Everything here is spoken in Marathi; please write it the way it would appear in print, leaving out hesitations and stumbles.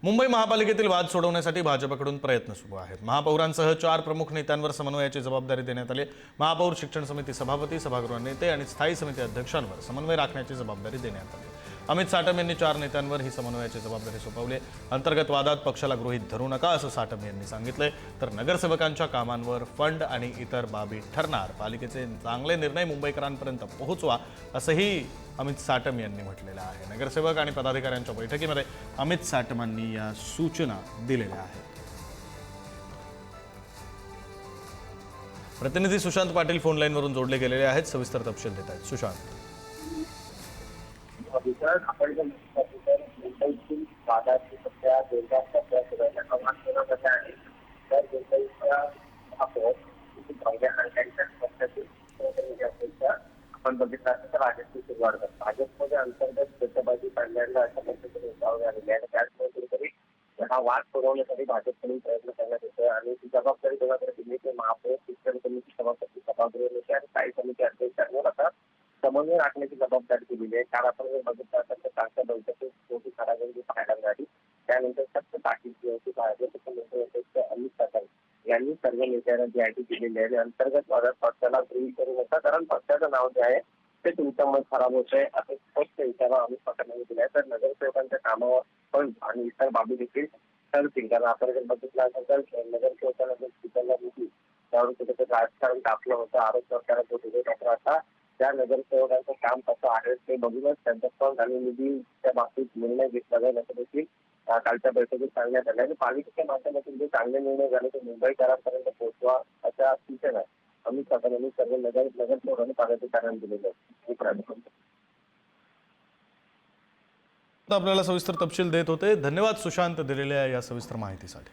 मुंबई महापालिकेतील वाद सोडवण्यासाठी भाजपकडून प्रयत्न सुरू आहेत। महापौरांसह 4 प्रमुख नेत्यांवर समन्वयाची जबाबदारी देण्यात आली। महापौर, शिक्षण समिती सभापती, सभागृह नेते आणि स्थायी समिती अध्यक्षांवर समन्वय राखण्याची जबाबदारी देण्यात आली। अमित साटम यांनी 4 नेत्यांवर ही समन्वयाची जबाबदारी सोपवली। अंतर्गत वादात पक्षाला गृहीत धरू नका असं साटम यांनी सांगितले। तर नगरसेवकांच्या कामांवर फंड आणि इतर बाबी ठरणार, पालिकेचे चांगले निर्णय मुंबईकरांपर्यंत पोहोचवा असंही अमित साटम यांनी म्हटलेलं आहे। नगरसेवक आणि पदाधिकाऱ्यांच्या बैठकीमध्ये अमित साटमांनी या सूचना दिलेल्या आहेत। प्रतिनिधी सुशांत पाटील फोन लाईनवरून जोडले गेलेले आहेत, सविस्तर तपशील देत आहेत। सुशांत, आपण मुंबईतील वादाची सध्या जोरदार प्रमाण आहे तर मुंबईच्या महापौर आपण बघितलं तर राजकीय सुरुवात करतो। भाजपमध्ये अंतर्गत गटबाजी काढण्याला अशा पद्धतीने उठाव झालेली आहे। त्याचमुळे कुठेतरी हा वाद सोडवण्यासाठी भाजपकडून प्रयत्न करण्यात येतोय आणि ती जबाबदारी कोणाकडे दिली ते महापौर, शिक्षण समिती सभापती, सभागृह नेते आणि स्थायी समिती अध्यक्षांवर आता समन्वय राखण्याची जबाबदारी दिलेली आहे। काल आपण बघितलं तर कालच्या बैठकीत मोठी खडाजंगी पाहायला मिळाली। त्यानंतर सक्त ताकीद जी होती भाजपचे नेते अध्यक्ष अमित साटम यांनी सर्व नेत्यांना जी आयटी दिलेली आहे। अंतर्गत वादात पक्षाला गृहीत करू नका, कारण पक्षाचं नाव जे आहे ते तुमचं मत खराब होत आहे असं स्पष्ट इशारा अमित साटम यांनी दिला आहे। तर नगरसेवकांच्या कामावर पण आणि इतर बाबी देखील ठरतील, कारण आपण जर बघितलं असेल तर नगरसेवकांना जर स्पीकरला दिली त्यावर कुठेतरी राजकारण टाकलं होतं, आरोप सरकारत होते। मात्र आता त्या नगरसेवकांचं काम कसं आहे ते बघूनच त्यांचा फंड आणि निधीच्या बाबतीत निर्णय घेतला जाईल असं देखील कालच्या बैठकीत सांगण्यात आले। आणि पालिकेच्या माध्यमातून जे चांगले निर्णय झाले ते मुंबईकरांपर्यंत पोहोचवा अशा सूचना अमित साटम यांनी सर्व नगरसेवक आणि पदाधिकाऱ्यांना दिलेल्या आहेत। आपल्याला सविस्तर तपशील देत होते। धन्यवाद सुशांत दिलेल्या या सविस्तर माहितीसाठी।